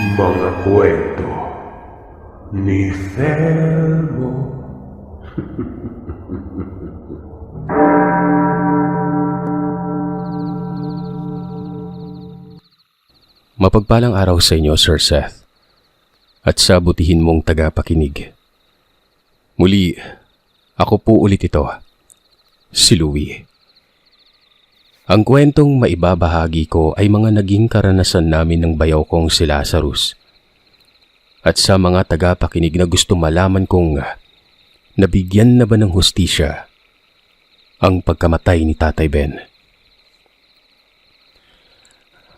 Mga kwento ni Felmo. Mapagpalang araw sa inyo, Sir Seth, at sa butihin mong tagapakinig. Muli, ako po ulit ito, si Louie. Ang kwentong maibabahagi ko ay mga naging karanasan namin ng bayaw kong si Lazarus. At sa mga tagapakinig na gusto malaman kung nabigyan na ba ng hustisya ang pagkamatay ni Tatay Ben.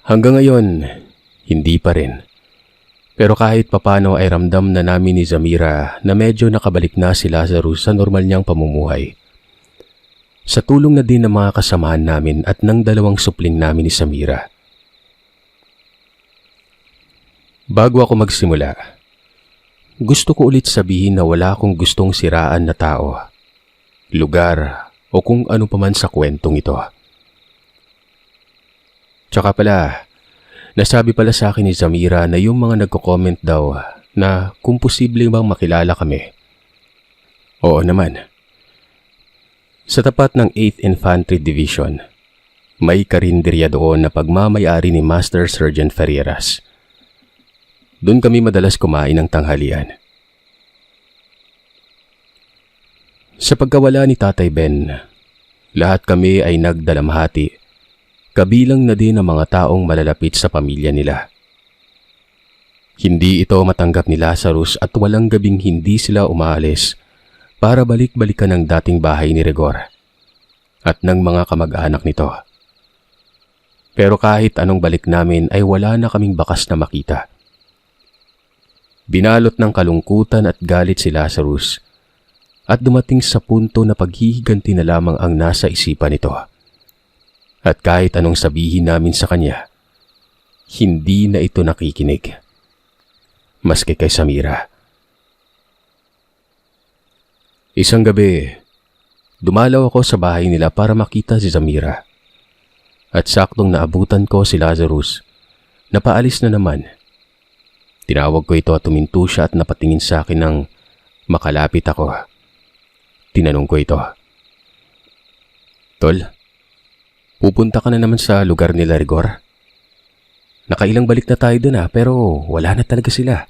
Hanggang ngayon, hindi pa rin. Pero kahit papano ay ramdam na namin ni Zamira na medyo nakabalik na si Lazarus sa normal niyang pamumuhay. Sa tulong na din ng mga kasamahan namin at ng dalawang supling namin ni Zamira. Bago ako magsimula, gusto ko ulit sabihin na wala akong gustong siraan na tao, lugar o kung ano paman sa kwentong ito. Tsaka pala, nasabi pala sa akin ni Zamira na yung mga nagko-comment daw na kung posible bang makilala kami. Oo naman. Sa tapat ng 8th Infantry Division, may karinderya doon na pagmamayari ni Master Sergeant Ferreras. Doon kami madalas kumain ng tanghalian. Sa pagkawala ni Tatay Ben, lahat kami ay nagdalamhati, kabilang na din ang mga taong malalapit sa pamilya nila. Hindi ito matanggap ni Lazarus at walang gabing hindi sila umaalis para balik-balikan ang dating bahay ni Rigor at ng mga kamag-anak nito. Pero kahit anong balik namin ay wala na kaming bakas na makita. Binalot ng kalungkutan at galit si Lazarus at dumating sa punto na paghihiganti na lamang ang nasa isipan nito. At kahit anong sabihin namin sa kanya, hindi na ito nakikinig. Maski kay Zamira. Isang gabi, dumalaw ako sa bahay nila para makita si Zamira. At saktong naabutan ko si Lazarus, napaalis na naman. Tinawag ko ito at tuminto siya at napatingin sa akin ng makalapit ako. Tinanong ko ito, "Tol, pupunta ka na naman sa lugar nila Rigor? Nakailang balik na tayo dun pero wala na talaga sila.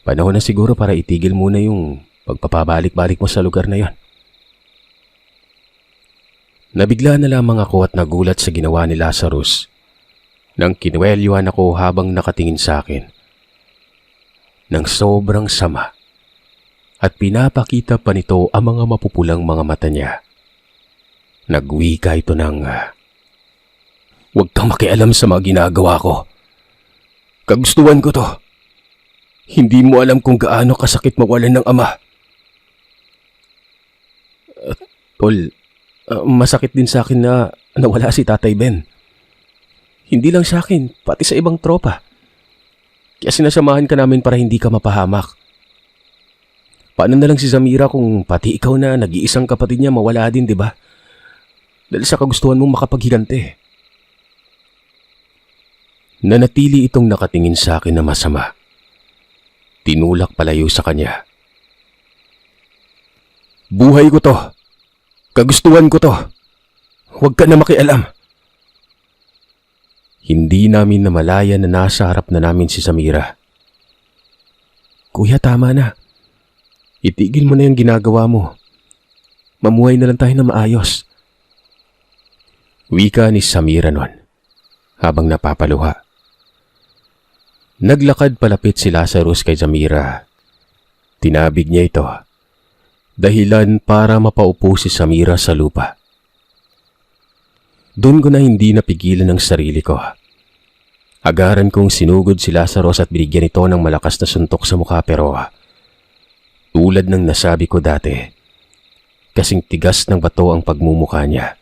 Panahon na siguro para itigil muna yung pagpapabalik-balik mo sa lugar na yon." Nabigla na lamang ako at nagulat sa ginawa ni Lazarus nang kinuwelyuhan ako habang nakatingin sa akin. Nang sobrang sama at pinapakita pa nito ang mga mapupulang mga mata niya. Nagwika ito ng, "Huwag kang makialam sa mga ginagawa ko. Kagustuhan ko to. Hindi mo alam kung gaano kasakit mawalan ng ama." Tol, masakit din sa akin na nawala si Tatay Ben. Hindi lang sa akin, pati sa ibang tropa. Kaya sinasamahan ka namin para hindi ka mapahamak. Paano na lang si Zamira kung pati ikaw na nag-iisang kapatid niya mawala din, di ba? Dahil sa kagustuhan mong makapaghiganti. Nanatili itong nakatingin sa akin na masama. Tinulak palayo sa kanya. "Buhay ko to. Kagustuhan ko to. Huwag ka na makialam." Hindi namin namalaya na nasa harap na namin si Zamira. "Kuya, tama na. Itigil mo na yung ginagawa mo. Mamuhay na lang tayo na maayos." Wika ni Zamira nun, habang napapaluha. Naglakad palapit si Lazarus kay Zamira. Tinabig niya ito, dahilan para mapaupo si Zamira sa lupa. Doon ko na hindi napigilan ang sarili ko. Agaran kong sinugod si Lazarus at binigyan ito ng malakas na suntok sa mukha pero tulad ng nasabi ko dati, kasing tigas ng bato ang pagmumukha niya.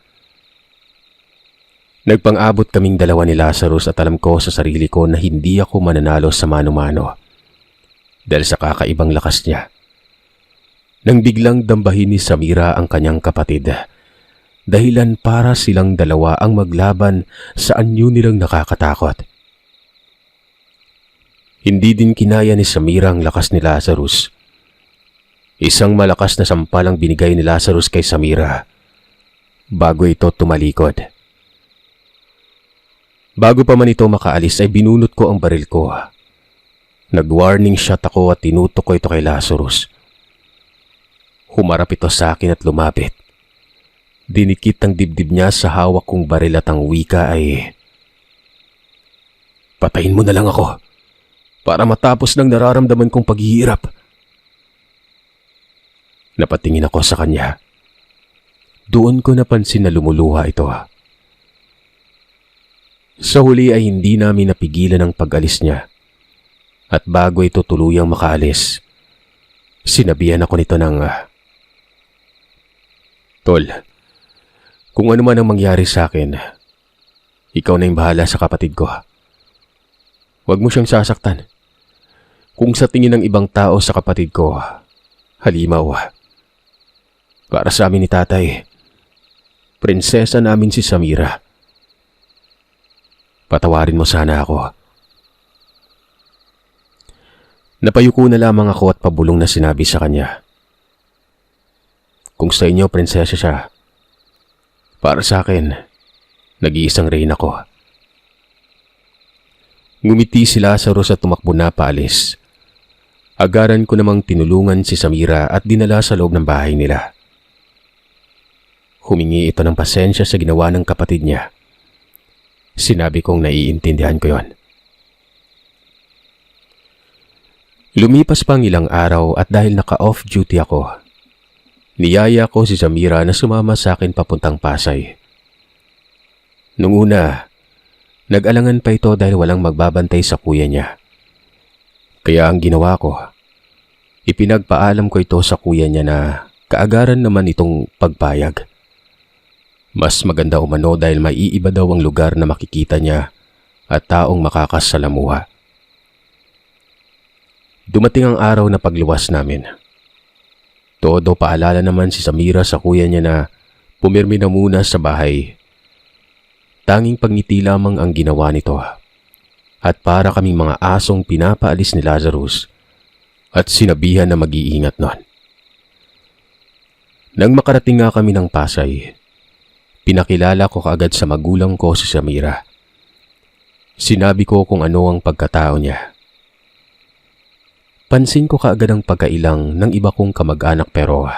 Nagpang-abot kaming dalawa ni Lazarus at alam ko sa sarili ko na hindi ako mananalo sa mano-mano dahil sa kakaibang lakas niya. Nang biglang dambahin ni Zamira ang kanyang kapatid, dahilan para silang dalawa ang maglaban sa anyo nilang nakakatakot. Hindi din kinaya ni Samira ang lakas ni Lazarus. Isang malakas na sampal ang binigay ni Lazarus kay Samira bago ito tumalikod. Bago pa man ito makaalis ay binunot ko ang baril ko. Nag-warning shot ako at tinutok ko ito kay Lazarus. Humarap ito sa akin at lumapit. Dinikit ang dibdib niya sa hawak kong baril at ang wika ay, "Patayin mo na lang ako para matapos ng nararamdaman kong paghihirap." Napatingin ako sa kanya. Doon ko napansin na lumuluha ito. Sa huli ay hindi namin napigilan ang pag-alis niya. At bago ito tuluyang makaalis, sinabihan ako nito ng, "Tol, kung ano man ang mangyari sa akin, ikaw na yung bahala sa kapatid ko. Huwag mo siyang sasaktan. Kung sa tingin ng ibang tao sa kapatid ko, halimaw. Para sa amin ni tatay, prinsesa namin si Samira. Patawarin mo sana ako." Napayuko na lamang ako at pabulong na sinabi sa kanya, "Kung sa inyo prinsesa siya, para sa akin, nag-iisang reyna ko." Ngumiti si Lazarus at tumakbo na paalis. Agaran ko namang tinulungan si Samira at dinala sa loob ng bahay nila. Humingi ito ng pasensya sa ginawa ng kapatid niya. Sinabi kong naiintindihan ko yon. Lumipas pang ilang araw at dahil naka-off duty ako, niyaya ko si Samira na sumama sa akin papuntang Pasay. Nung una, nag-alangan pa ito dahil walang magbabantay sa kuya niya. Kaya ang ginawa ko, ipinagpaalam ko ito sa kuya niya na kaagaran naman itong pagpayag. Mas maganda umano dahil maiiba daw ang lugar na makikita niya at taong makakasalamuha. Dumating ang araw na pagluwas namin. Todo paalala naman si Samira sa kuya niya na pumirmi na muna sa bahay. Tanging pagngiti lamang ang ginawa nito. At para kaming mga asong pinapaalis ni Lazarus at sinabihan na mag-iingat nun. Nang makarating nga kami ng Pasay, pinakilala ko kaagad sa magulang ko si Samira. Sinabi ko kung ano ang pagkatao niya. Pansin ko kaagad ang pagkailang ng iba kong kamag-anak pero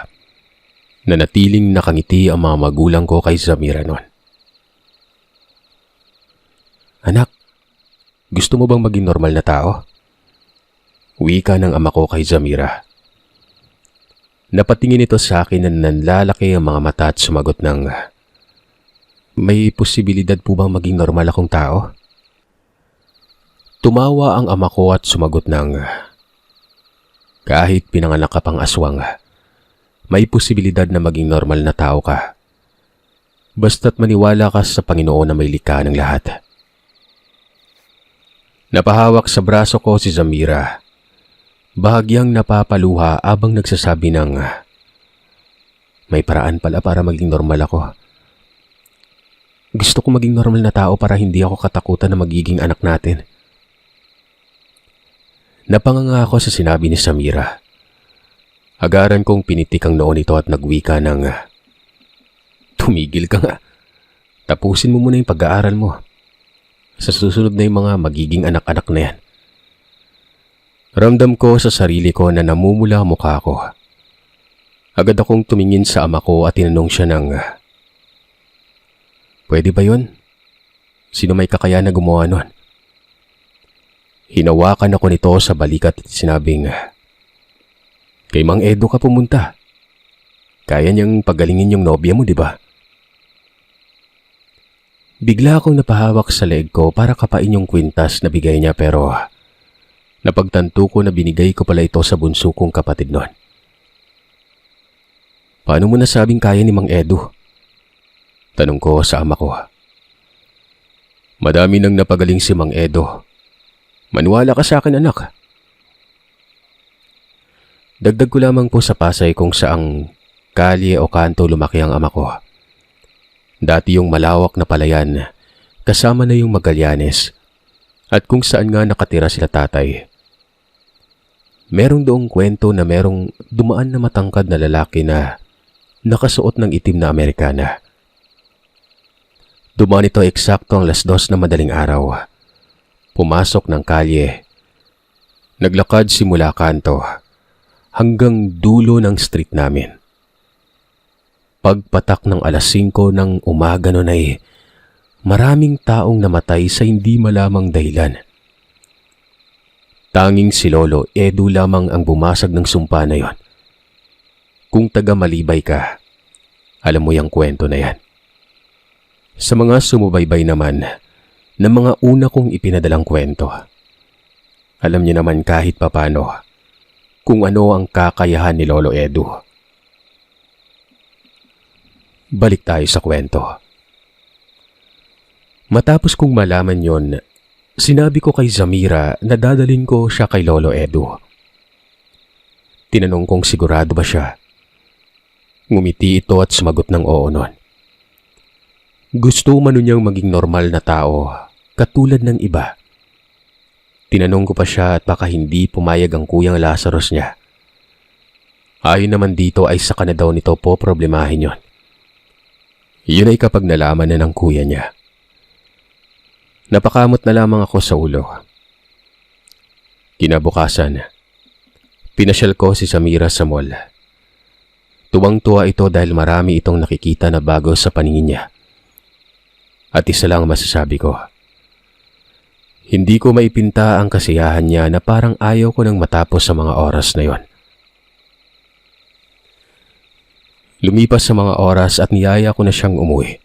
nanatiling nakangiti ang mga magulang ko kay Samira noon. "Anak, gusto mo bang maging normal na tao?" Wika ng ama ko kay Samira. Napatingin ito sa akin na nanlalaki ang mga mata at sumagot ng, "May posibilidad po bang maging normal akong tao?" Tumawa ang ama ko at sumagot ng, "Kahit pinanganak ka pang aswang, may posibilidad na maging normal na tao ka. Basta't maniwala ka sa Panginoon na may likha ng lahat." Napahawak sa braso ko si Samira. Bahagyang napapaluha abang nagsasabi ng, "May paraan pala para maging normal ako. Gusto ko maging normal na tao para hindi ako katakutan na magiging anak natin." Napanganga ako sa sinabi ni Samira. Agaran kong pinitik ang noon ito at nagwika ng, "Tumigil ka nga. Tapusin mo muna yung pag-aaral mo. Sa susunod na yung mga magiging anak-anak na yan." Ramdam ko sa sarili ko na namumula ang mukha ko. Agad akong tumingin sa ama ko at tinanong siya ng, "Pwede ba yun? Sino may kakayahan na gumawa nun?" Hinawakan ako nito sa balikat at sinabing, "Kay Mang Edo ka pumunta. Kaya niyang pagalingin yung nobya mo, di ba?" Bigla akong napahawak sa leeg ko para kapain yung kwintas na bigay niya pero napagtanto ko na binigay ko pala ito sa bunso kong kapatid noon. "Paano mo nasabing kaya ni Mang Edo?" Tanong ko sa ama ko. "Madami nang napagaling si Mang Edo. Maniwala ka sa akin, anak." Dagdag ko lamang po sa Pasay kung saang kalye o kanto lumaki ang ama ko. Dati yung malawak na palayan, kasama na yung Magallanes, at kung saan nga nakatira sila tatay, merong doong kwento na merong dumaan na matangkad na lalaki na nakasuot ng itim na Amerikana. Dumaan ito eksakto ang 2:00 na madaling araw. Pumasok ng kalye. Naglakad simula kanto hanggang dulo ng street namin. Pagpatak ng 5:00 ng umaga noon ay maraming taong namatay sa hindi malamang dahilan. Tanging si Lolo Edu lamang ang bumasag ng sumpa na yon. Kung taga Malibay ka, alam mo yung kwento na yan. Sa mga sumubaybay naman ng mga una kong ipinadalang kwento, alam niyo naman kahit papano kung ano ang kakayahan ni Lolo Edu. Balik tayo sa kwento. Matapos kong malaman yon, sinabi ko kay Zamira na dadalhin ko siya kay Lolo Edu. Tinanong kong sigurado ba siya. Ngumiti ito at sumagot ng oo nun. Gusto umano niyang maging normal na tao, katulad ng iba. Tinanong ko pa siya at baka hindi pumayag ang kuyang Lazarus niya. Ayon naman dito ay saka na daw nito po problemahin yon. Yun ay kapag nalaman na ng kuya niya. Napakamot na lamang ako sa ulo. Kinabukasan, pinasyal ko si Samira sa mall. Tuwang-tuwa ito dahil marami itong nakikita na bago sa paningin niya. At isa lang masasabi ko. Hindi ko maipinta ang kasiyahan niya na parang ayaw ko nang matapos sa mga oras na yon. Lumipas sa mga oras at niyaya ko na siyang umuwi.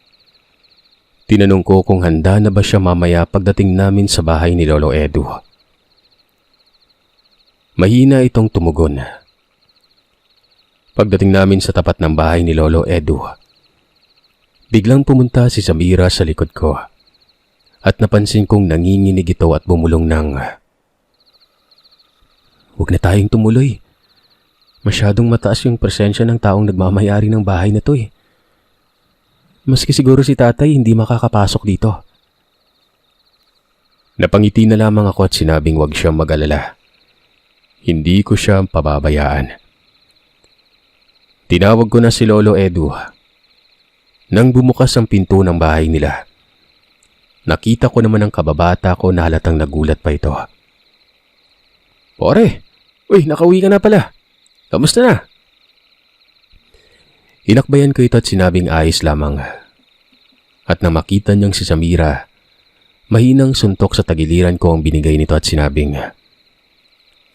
Tinanong ko kung handa na ba siya mamaya pagdating namin sa bahay ni Lolo Edu. Mahina itong tumugon. Pagdating namin sa tapat ng bahay ni Lolo Edu, biglang pumunta si Samira sa likod ko at napansin kong nanginginig ito at bumulong ng, "Huwag na tayong tumuloy. Masyadong mataas yung presensya ng taong nagmamayari ng bahay na to eh. Maski siguro si tatay hindi makakapasok dito." Napangiti na lamang ako at sinabing wag siyang mag-alala. Hindi ko siya pababayaan. Tinawag ko na si Lolo Edu. Nang bumukas ang pinto ng bahay nila, nakita ko naman ang kababata ko na halatang nagulat pa ito. "Pare, uy, nakauwi ka na pala. Kamusta na?" Inakbayan ko ito at sinabing ayos lamang. At nang makita niyang si Samira, mahinang suntok sa tagiliran ko ang binigay nito at sinabing,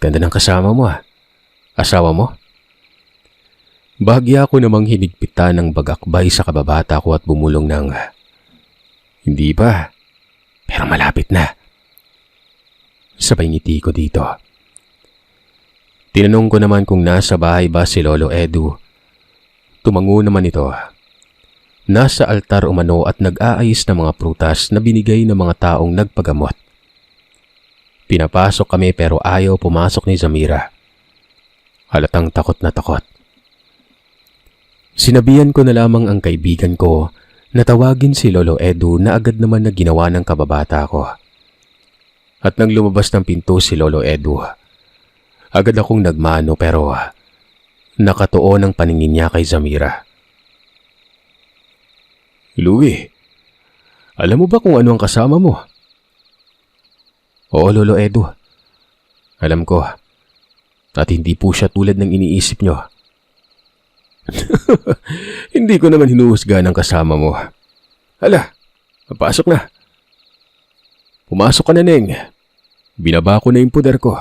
"Ganda ng kasama mo ah. Asawa mo?" Bahagya ko namang hinigpitan ng bagakbay sa kababata ko at bumulong ng, "Hindi pa, pero malapit na." Sabay ngiti ko dito. Tinanong ko naman kung nasa bahay ba si Lolo Edu. Tumango naman ito. Nasa altar umano at nag-aayos ng mga prutas na binigay ng mga taong nagpagamot. Pinapasok kami pero ayaw pumasok ni Zamira. Halatang takot na takot. Sinabihan ko na lamang ang kaibigan ko na tawagin si Lolo Edu na agad naman na ginawa ng kababata ko. At nang lumabas ng pinto si Lolo Edu, agad akong nagmano pero nakatuon ang paningin niya kay Zamira. "Louie, alam mo ba kung ano ang kasama mo?" "Oo, Lolo Edu. Alam ko. At hindi po siya tulad ng iniisip niyo." "Hindi ko naman hinuhusga ng kasama mo. Hala, papasok na." "Pumasok ka na, Neng. Binaba ko na yung puder ko."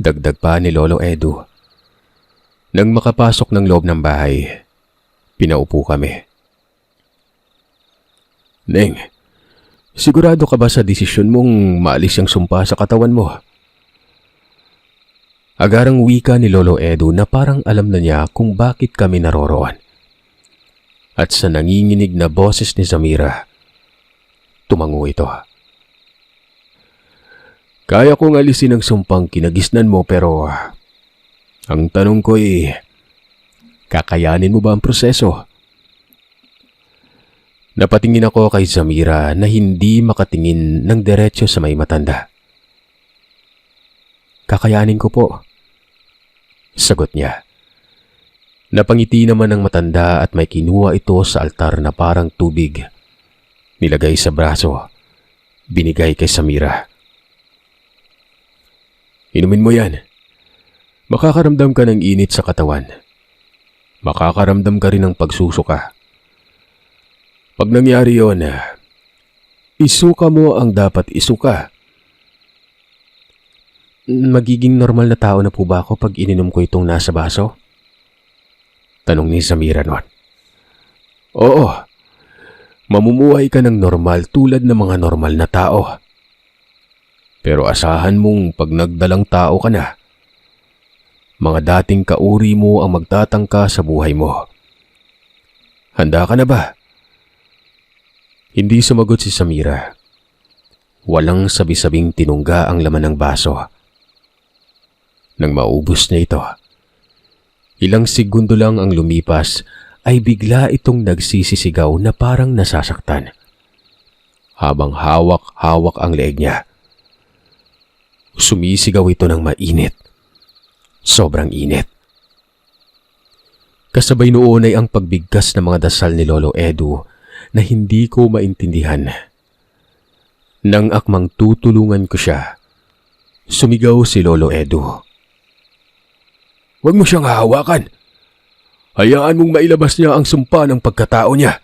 Dagdag pa ni Lolo Edu. Nang makapasok ng loob ng bahay, pinaupo kami. "Neng, sigurado ka ba sa desisyon mong maalis yung sumpa sa katawan mo?" Agarang wika ni Lolo Edu na parang alam na niya kung bakit kami naroroon. At sa nanginginig na boses ni Zamira, tumango ito. "Kaya kong alisin ang sumpang kinagisnan mo pero ang tanong ko kakayanin mo ba ang proseso?" Napatingin ako kay Zamira na hindi makatingin ng diretso sa may matanda. Kakayanin ko po. Sagot niya. Napangiti naman ng matanda at may kinuha ito sa altar na parang tubig. Nilagay sa braso. Binigay kay Samira. Inumin mo yan. Makakaramdam ka ng init sa katawan. Makakaramdam ka rin ng pagsusuka. Pag nangyari yon, isuka mo ang dapat isuka. Magiging normal na tao na po ba ako pag ininom ko itong nasa baso? Tanong ni Samira noon. Oo, mamumuhay ka ng normal tulad ng mga normal na tao. Pero asahan mong pag nagdalang tao ka na, mga dating kauri mo ang magtatangka sa buhay mo. Handa ka na ba? Hindi sumagot si Samira. Walang sabi-sabing tinungga ang laman ng baso. Nang maubos niya ito, ilang segundo lang ang lumipas ay bigla itong nagsisisigaw na parang nasasaktan. Habang hawak-hawak ang leeg niya. Sumisigaw ito ng mainit. Sobrang init. Kasabay noon ay ang pagbigkas ng mga dasal ni Lolo Edu na hindi ko maintindihan. Nang akmang tutulungan ko siya, sumigaw si Lolo Edu. Huwag mo siyang hahawakan. Hayaan mong mailabas niya ang sumpa ng pagkatao niya.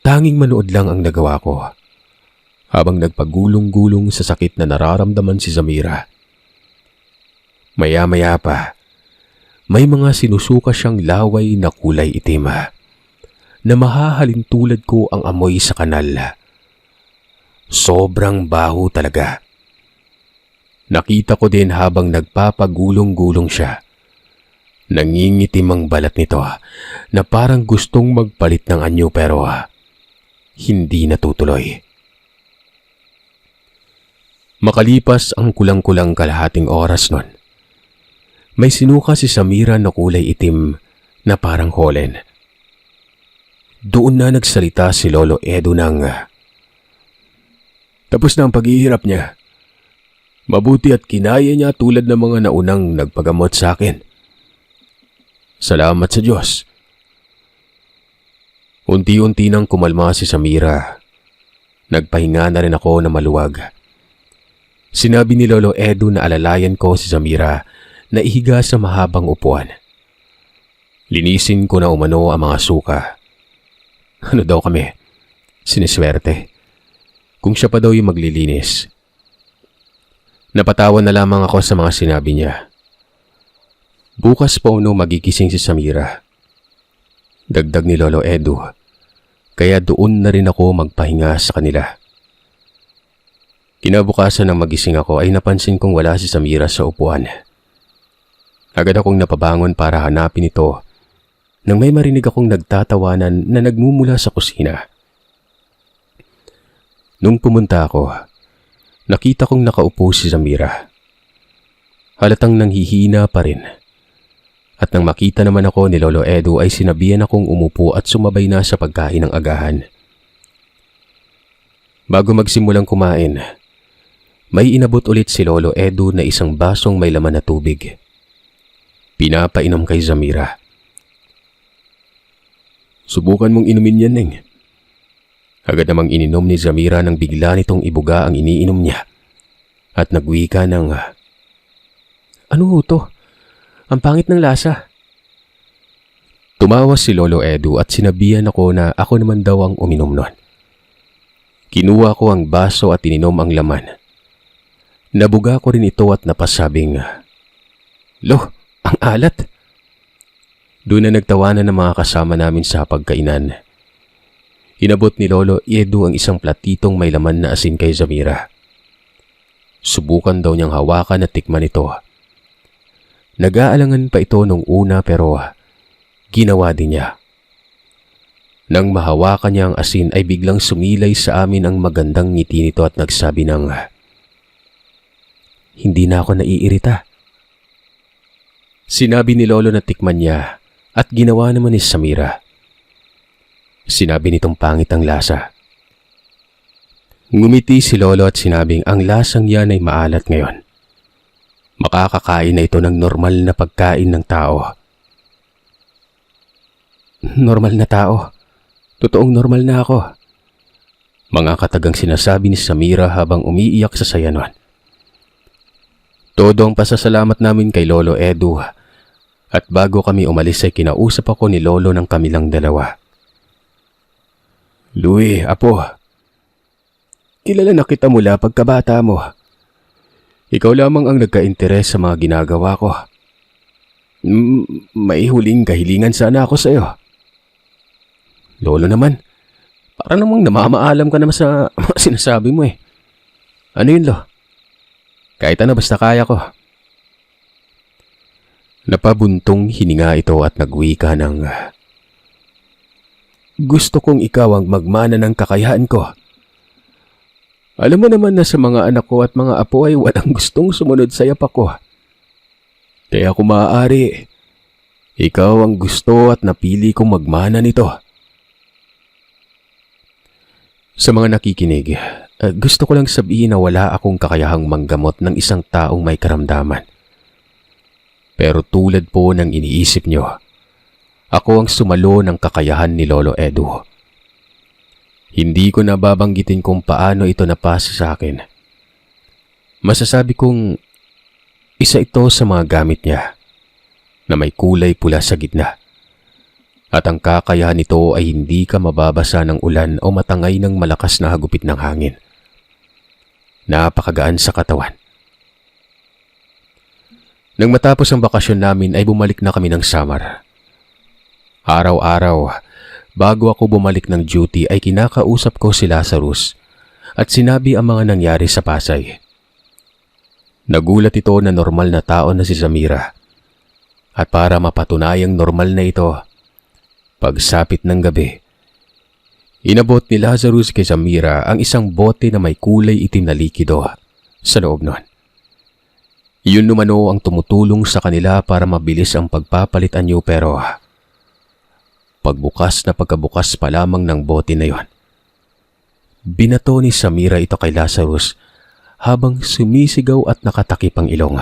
Tanging manood lang ang nagawa ko habang nagpagulong-gulong sa sakit na nararamdaman si Samira. Maya-maya pa, may mga sinusuka siyang laway na kulay itim na mahahalin tulad ko ang amoy sa kanal. Sobrang baho talaga. Nakita ko din habang nagpapagulong-gulong siya. Nangingitim ang balat nito na parang gustong magpalit ng anyo pero hindi natutuloy. Makalipas ang kulang-kulang kalahating oras nun, may sinuka si Samira na kulay itim na parang holen. Doon na nagsalita si Lolo Edu ng, tapos na ang paghihirap niya. Mabuti at kinaya niya tulad ng mga naunang nagpagamot sa akin. Salamat sa Diyos. Unti-unti nang kumalma si Samira. Nagpahinga na rin ako na maluwag. Sinabi ni Lolo Edu na alalayan ko si Samira na ihiga sa mahabang upuan. Linisin ko na umano ang mga suka. Ano daw kami? Siniswerte. Kung siya pa daw yung maglilinis. Napatawa na lamang ako sa mga sinabi niya. Bukas pa magigising si Samira. Dagdag ni Lolo Edu. Kaya doon na rin ako magpahinga sa kanila. Kinabukasan ng magising ako ay napansin kong wala si Samira sa upuan. Agad akong napabangon para hanapin ito nang may marinig akong nagtatawanan na nagmumula sa kusina. Nung pumunta ako, nakita kong nakaupo si Samira. Halatang nanghihina pa rin. At nang makita naman ako ni Lolo Edu ay sinabihan akong umupo at sumabay na sa pagkain ng agahan. Bago magsimulang kumain, may inabot ulit si Lolo Edu na isang basong may laman na tubig. Pinapainom kay Samira. Subukan mong inumin yan, Neng. Agad namang ininom ni Samira nang bigla nitong ibuga ang iniinom niya. At nagwika ng, ano to? Ang pangit ng lasa. Tumawa si Lolo Edu at sinabihan ako na ako naman daw ang uminom nun. Kinuha ko ang baso at ininom ang laman. Nabuga ko rin ito at napasabing, Loh, ang alat! Doon na nagtawanan ng mga kasama namin sa pagkainan. Inabot ni Lolo Edu ang isang platitong may laman na asin kay Samira. Subukan daw niyang hawakan at tikman ito. Nag-aalangan pa ito nung una pero ginawa din niya. Nang mahawakan niya ang asin ay biglang sumilay sa amin ang magandang ngiti nito at nagsabi ng, hindi na ako naiirita. Sinabi ni Lolo na tikman niya at ginawa naman ni Samira. Sinabi nitong pangit ang lasa. Ngumiti si Lolo at sinabing ang lasang yan ay maalat ngayon. Makakakain na ito ng normal na pagkain ng tao. Normal na tao? Totoong normal na ako. Mga katagang sinasabi ni Samira habang umiiyak sa saya nun. Todo ang pasasalamat namin kay Lolo Edu at bago kami umalis ay kinausap ako ni Lolo ng kamilang dalawa. Louie, apo. Kilala na kita mula pagkabata mo. Ikaw lamang ang nagka-interes sa mga ginagawa ko. May huling kahilingan sana ako sa iyo. Lolo naman, para namang namamaalam ka naman sa sinasabi mo eh. Ano yun, Lo? Kahit ano basta kaya ko. Napabuntong hininga ito at nagwika ng, gusto kong ikaw ang magmana ng kakayahan ko. Alam mo naman na sa mga anak ko at mga apo ay walang gustong sumunod sa yapak ko. Kaya kung maaari, ikaw ang gusto at napili kong magmana nito. Sa mga nakikinig, gusto ko lang sabihin na wala akong kakayahang manggamot ng isang taong may karamdaman. Pero tulad po ng iniisip nyo, ako ang sumalo ng kakayahan ni Lolo Edu. Hindi ko nababanggitin kung paano ito napasa sa akin. Masasabi kong isa ito sa mga gamit niya na may kulay pula sa gitna. At ang kakayahan nito ay hindi ka mababasa ng ulan o matangay ng malakas na hagupit ng hangin. Napakagaan sa katawan. Nang matapos ang bakasyon namin ay bumalik na kami ng Samar. Araw-araw, bago ako bumalik ng duty ay kinakausap ko si Lazarus at sinabi ang mga nangyari sa Pasay. Nagulat ito na normal na tao na si Samira. At para mapatunayang normal na ito, pagsapit ng gabi, inabot ni Lazarus kay Samira ang isang bote na may kulay itim na likido sa loob nun. Iyon numano ang tumutulong sa kanila para mabilis ang pagpapalit anyo pero pagbukas na pagkabukas pa lamang ng bote na yon, binato ni Samira ito kay Lazarus habang sumisigaw at nakatakip ang ilong.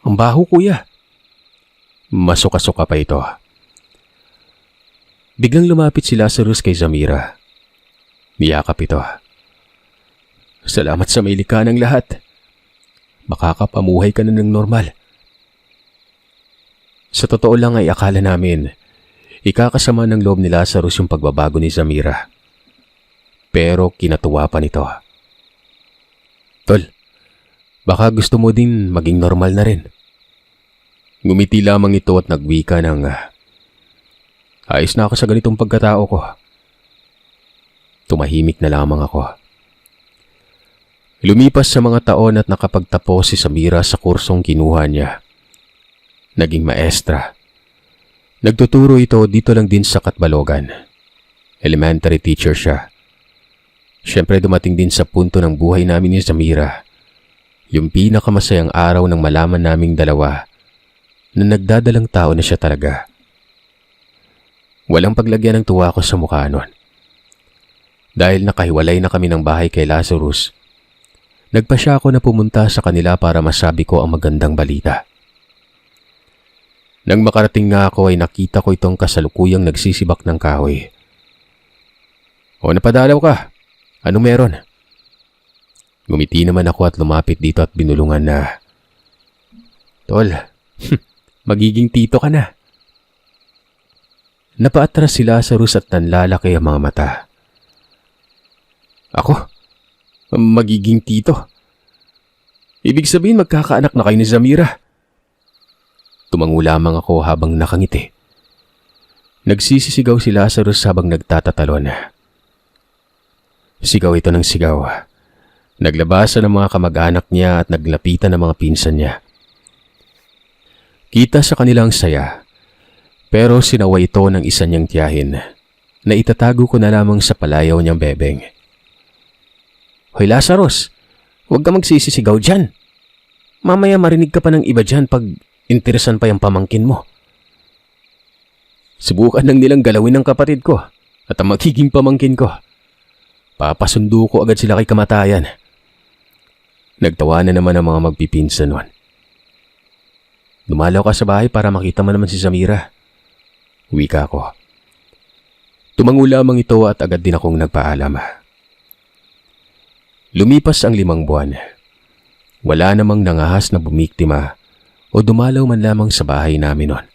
Ang baho, kuya. Masuka-suka pa ito. Biglang lumapit si Lazarus kay Samira. Niyakap ito. Salamat sa may likha ng lahat. Makakapamuhay ka na ng normal. Sa totoo lang ay akala namin, ikakasama ng loob ni Lazarus yung pagbabago ni Samira. Pero kinatuwa pa nito. Tol, baka gusto mo din maging normal na rin. Ngumiti lamang ito at nagwika ng, ayos na ako sa ganitong pagkatao ko. Tumahimik na lamang ako. Lumipas sa mga taon at nakapagtapos si Samira sa kursong kinuha niya. Naging maestra. Nagtuturo ito dito lang din sa Katbalogan. Elementary teacher siya. Siyempre dumating din sa punto ng buhay namin ni Samira. Yung pinakamasayang araw ng malaman naming dalawa na nagdadalang tao na siya talaga. Walang paglagyan ng tuwa ko sa mukha nun. Dahil nakahiwalay na kami ng bahay kay Lazarus, nagpa siya ako na pumunta sa kanila para masabi ko ang magandang balita. Nang makarating nga ako ay nakita ko itong kasalukuyang nagsisibak ng kahoy. O napadalaw ka? Anong meron? Ngumiti naman ako at lumapit dito at binulungan na, Tol, magiging tito ka na. Napaatras si Lazarus at nanlalaki ang mga mata. Ako? Magiging tito? Ibig sabihin magkakaanak na kayo ni Samira. Tumango lamang ako habang nakangiti. Nagsisisigaw si Lazarus habang nagtatatalon. Sigaw ito ng sigaw. Naglabasan ng mga kamag-anak niya at naglapitan ng mga pinsan niya. Kita sa kanilang saya, pero sinaway ito ng isa niyang tiyahin na itatago ko na lamang sa palayaw niyang bebeng. Hoy Lazarus, huwag ka magsisisigaw dyan. Mamaya marinig ka pa ng iba dyan pag interesan pa yung pamangkin mo. Subukan lang nilang galawin ng kapatid ko at ang magiging pamangkin ko. Papasundo ko agad sila kay kamatayan. Nagtawa na naman ang mga magpipinsan nun. Dumalaw ka sa bahay para makita mo naman si Zamira. Wika ko. Tumango lamang ito at agad din akong nagpaalam. Lumipas ang 5 buwan. Wala namang nangahas na bumiktima o dumalaw man lamang sa bahay namin nun.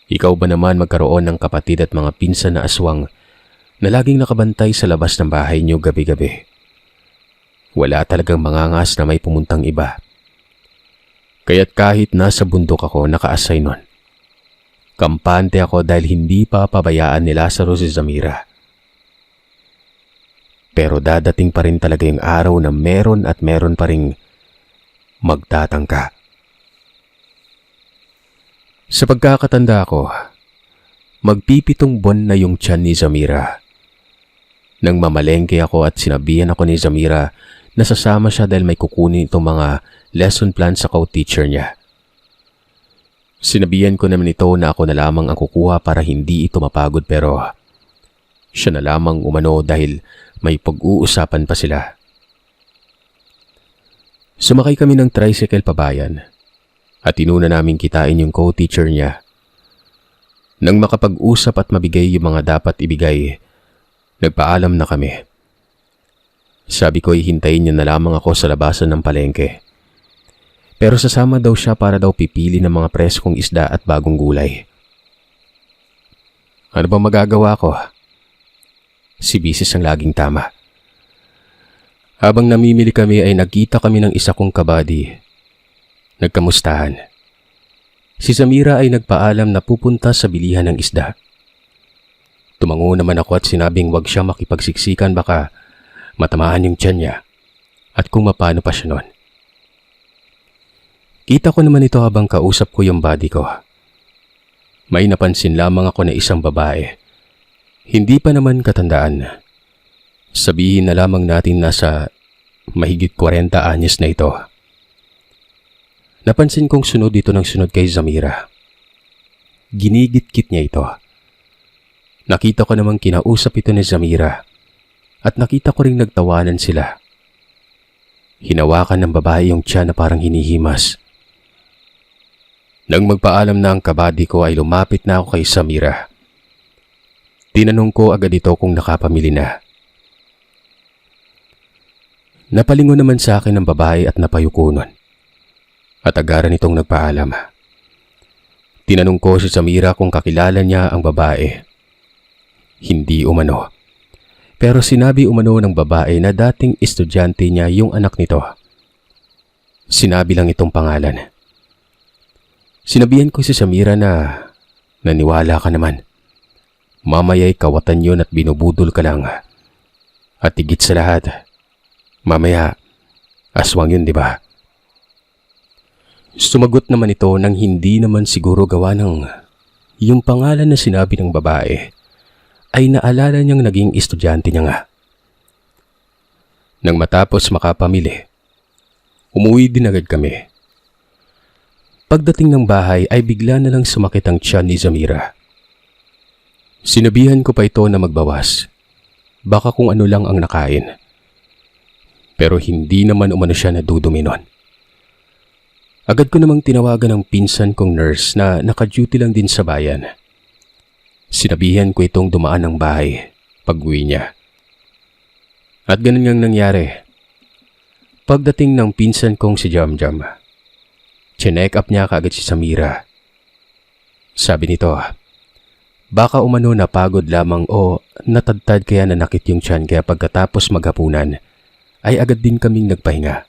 Ikaw ba naman magkaroon ng kapatid at mga pinsan na aswang na laging nakabantay sa labas ng bahay niyo gabi-gabi? Wala talagang mangangas na may pumuntang iba. Kaya't kahit nasa bundok ako naka-assign nun, kampante ako dahil hindi pa pabayaan ni Lazaro si Zamira. Pero dadating pa rin talaga yung araw na meron pa ring magtatangka. Sa pagkakatanda ko, magpipitong buwan na yung tiyan ni Zamira. Nang mamalengke ako at sinabihan ako ni Zamira na sasama siya dahil may kukunin itong mga lesson plan sa co-teacher niya. Sinabihan ko naman ito na ako na lamang ang kukuha para hindi ito mapagod pero siya na lamang umano dahil may pag-uusapan pa sila. Sumakay kami ng tricycle pabayan at inuna namin kitain yung co-teacher niya. Nang makapag-usap at mabigay yung mga dapat ibigay, nagpaalam na kami. Sabi ko hihintayin niya na lamang ako sa labasan ng palengke. Pero sasama daw siya para daw pipili ng mga preskong isda at bagong gulay. Ano bang magagawa ko? Si Bisis ang laging tama. Habang namimili kami ay nagkita kami ng isa kong kabady. Nagkamustahan. Si Zamira ay nagpaalam na pupunta sa bilihan ng isda. Tumango naman ako at sinabing wag siya makipagsiksikan baka matamaan yung tiyan niya at kung mapano pa siya nun. Kita ko naman ito habang kausap ko yung body ko. May napansin lamang ako na isang babae. Hindi pa naman katandaan. Sabihin na lamang natin nasa mahigit 40 anyos na ito. Napansin kong sunod dito ng sunod kay Zamira. Ginigit-git niya ito. Nakita ko namang kinausap ito ni Zamira at nakita ko ring nagtawanan sila. Hinawakan ng babae yung tiyan na parang hinihimas. Nang magpaalam na ang kabady ko ay lumapit na ako kay Zamira. Tinanong ko agad ito kung nakapamili na. Napalingon naman sa akin ng babae at napayuko nun. At agaran itong nagpaalam. Tinanong ko si Zamira kung kakilala niya ang babae. Hindi umano. Pero sinabi umano ng babae na dating estudyante niya yung anak nito. Sinabi lang itong pangalan. Sinabihan ko si Zamira na naniwala ka naman. Mamaya'y kawatan yun at binubudol ka lang. At higit sa lahat, mamaya, aswang yun, di ba? Sumagot naman ito nang hindi naman siguro gawa ng yung pangalan na sinabi ng babae ay naalala niyang naging estudyante niya nga. Nang matapos makapamili, umuwi din agad kami. Pagdating ng bahay ay bigla na lang sumakit ang tiyan ni Zamira. Sinabihan ko pa ito na magbawas. Baka kung ano lang ang nakain. Pero hindi naman umano siya nadudumi nun. Agad ko namang tinawagan ng pinsan kong nurse na naka-duty lang din sa bayan. Sinabihan ko itong dumaan ng bahay pag-uwi niya. At ganun ngang nangyari. Pagdating ng pinsan kong si Jamjam, chinek up niya kaagad si Zamira. Sabi nito, baka umano napagod lamang o natadtad kaya nanakit yung tiyan kaya pagkatapos maghapunan ay agad din kaming nagpahinga.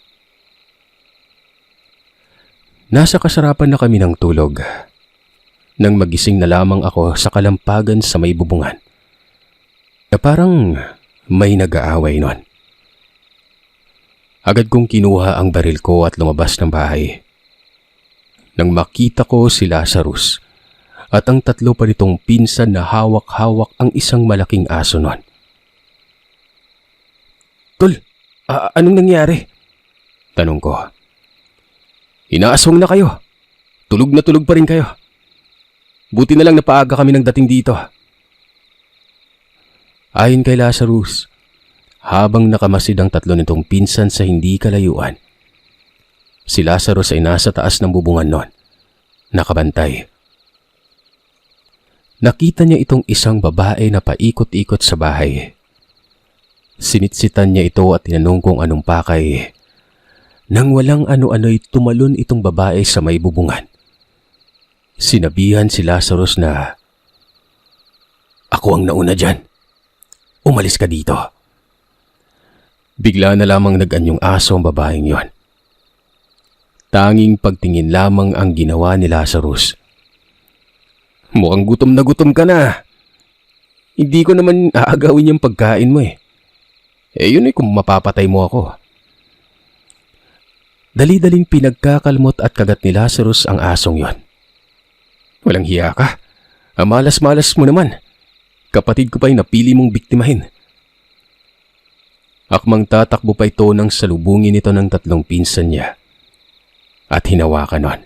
Nasa kasarapan na kami ng tulog. Nang magising na lamang ako sa kalampagan sa may bubungan. Na parang may nag-aaway nun. Agad kong kinuha ang baril ko at lumabas ng bahay. Nang makita ko si Lazarus at ang 3 pa nitong pinsan na hawak-hawak ang isang malaking aso nun. Tol, anong nangyari? Tanong ko. Inaaswang na kayo. Tulog na tulog pa rin kayo. Buti na lang napaaga kami ng dating dito. Ayon kay Lazarus, Habang nakamasid ang tatlo nitong pinsan sa hindi kalayuan, si Lazarus ay nasa taas ng bubungan nun, nakabantay. Nakita niya itong isang babae na paikot-ikot sa bahay. Sinitsitan niya ito at tinanong kung anong pakay. Nang walang ano-ano'y tumalon itong babae sa may bubungan. Sinabihan si Lazarus na, "Ako ang nauna dyan. Umalis ka dito." Bigla na lamang nag-anyong aso ang babaeng yon. Tanging pagtingin lamang ang ginawa ni Lazarus. "Mukhang gutom na gutom ka na. Hindi ko naman aagawin yung pagkain mo eh. Yun eh kung mapapatay mo ako." Dali-daling pinagkakalmot at kagat ni Lazarus ang asong yon. "Walang hiya ka. Ang malas-malas mo naman. Kapatid ko pa yung napili mong biktimahin." Akmang tatakbo pa ito nang salubungin ito ng tatlong pinsan niya at hinawakan nun.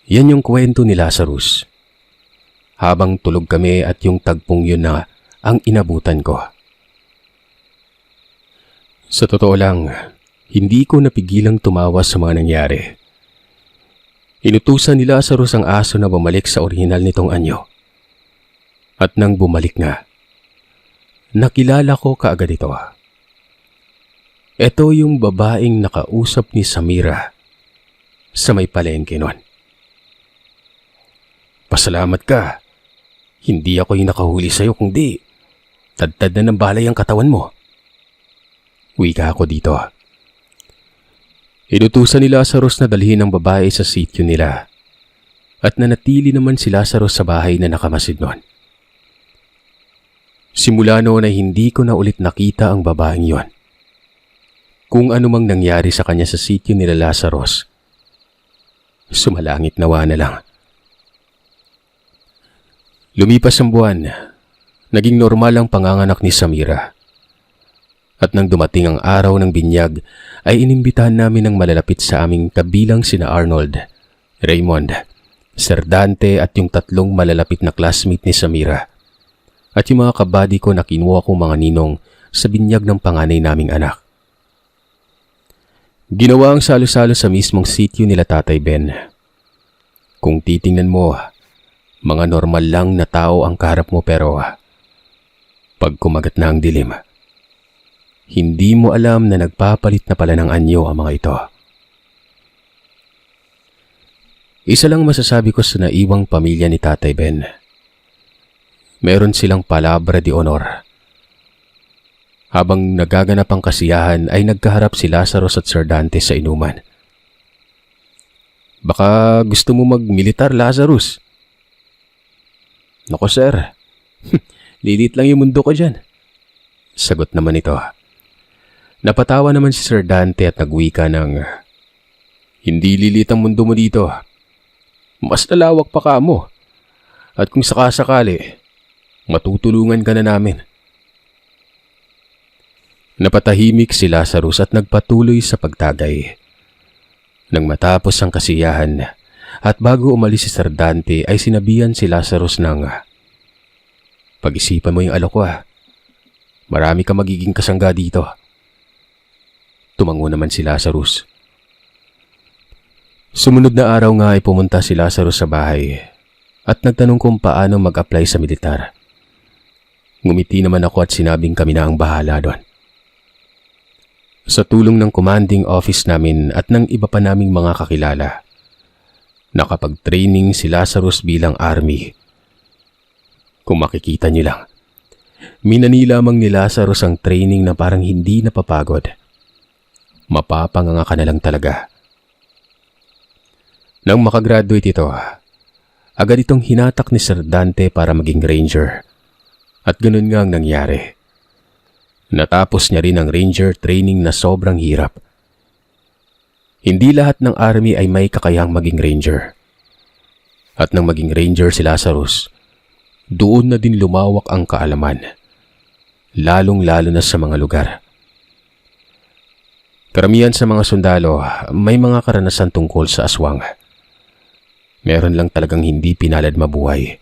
Yan yung kwento ni Lazarus. Habang tulog kami at yung tagpong yun na ang inabutan ko. Sa totoo lang, hindi ko napigilang tumawa sa mga nangyari. Inutusan ni Lazarus ang aso na bumalik sa orihinal nitong anyo. At nang bumalik nga, nakilala ko kaagad ito. Ito yung babaeng nakausap ni Samira sa may palengke nun. "Pasalamat ka. Hindi ako yung nakahuli sa'yo kundi tad-tad na ng balay ang katawan mo." Wika ako dito. Inutusan ni Lazarus na dalhin ang babae sa sityo nila at nanatili naman si Lazarus sa bahay na nakamasid nun. Simula noon ay hindi ko na ulit nakita ang babaeng yon. Kung anumang nangyari sa kanya sa sityo nila Lazarus, sumalangit nawa na lang. Lumipas ang buwan, naging normal ang panganganak ni Samira. At nang dumating ang araw ng binyag, ay inimbitahan namin ng malalapit sa aming kabilang sina Arnold, Raymond, Sir Dante at yung tatlong malalapit na classmate ni Samira. At yung mga kabady ko na kinuha kong mga ninong sa binyag ng panganay naming anak. Ginawa ang salo-salo sa mismong sityo nila Tatay Ben. Kung titingnan mo, mga normal lang na tao ang kaharap mo pero pag kumagat na ang dilim, hindi mo alam na nagpapalit na pala ng anyo ang mga ito. Isa lang masasabi ko sa naiwang pamilya ni Tatay Ben. Meron silang palabra de honor. Habang nagaganap ang kasiyahan ay nagkaharap si Lazarus at Sir Dante sa inuman. "Baka gusto mo mag-militar, Lazarus?" "Nako sir, lilit lang yung mundo ko dyan." Sagot naman ito. Napatawa naman si Sir Dante at nagwika ng, "Hindi lilit ang mundo mo dito. Mas lalawak pa ka mo. At kung sakasakali, matutulungan ka na namin." Napatahimik si Lazarus at nagpatuloy sa pagtagay. Nang matapos ang kasiyahan at bago umalis si Sir Dante ay sinabihan si Lazarus ng, "Pag-isipan mo yung alok ko Marami ka magiging kasangga dito." Tumango naman si Lazarus. Sumunod na araw nga ay pumunta si Lazarus sa bahay at nagtanong kung paano mag-apply sa militar. Ngumiti naman ako at sinabing kami na ang bahala doon. Sa tulong ng commanding office namin at ng iba pa naming mga kakilala, nakapag-training si Lazarus bilang army. Kung makikita niyo lang, minani lamang ni Lazarus ang training na parang hindi napapagod. Mapapanganga ka na lang talaga. Nang makagraduate ito, agad itong hinatak ni Sir Dante para maging ranger. At ganun nga ang nangyari. Natapos niya rin ang ranger training na sobrang hirap. Hindi lahat ng army ay may kakayahang maging ranger. At nang maging ranger si Lazarus, doon na din lumawak ang kaalaman. Lalong-lalo na sa mga lugar. Karamihan sa mga sundalo may mga karanasan tungkol sa aswang. Meron lang talagang hindi pinalad mabuhay.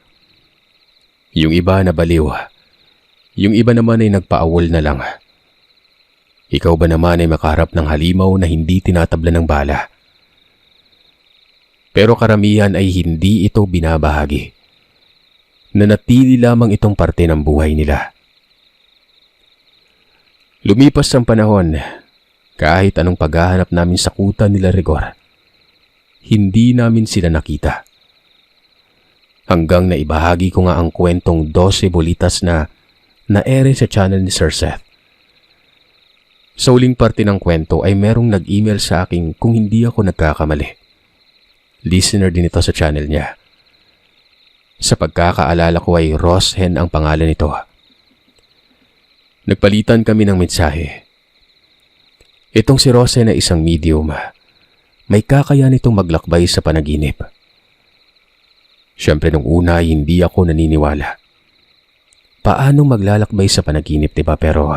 Yung iba na baliw, Yung iba naman ay nagpaawol na lang. Ikaw ba naman ay makaharap ng halimaw na hindi tinatabla ng bala? Pero karamihan ay hindi ito binabahagi. Nanatili lamang itong parte ng buhay nila. Lumipas ang panahon, kahit anong paghahanap namin sa kuta nila Rigor, hindi namin sila nakita. Hanggang naibahagi ko nga ang kwentong 12 bolitas na na-ere sa channel ni Sir Seth. Sa uling parte ng kwento ay merong nag-email sa akin kung hindi ako nagkakamali. Listener din ito sa channel niya. Sa pagkakaalala ko ay Roshen ang pangalan nito. Nagpalitan kami ng mensahe. Itong si Roshen ay isang medium. May kakayahan itong maglakbay sa panaginip. Siyempre nung una ay hindi ako naniniwala. Paano maglalakbay sa panaginip, diba? Pero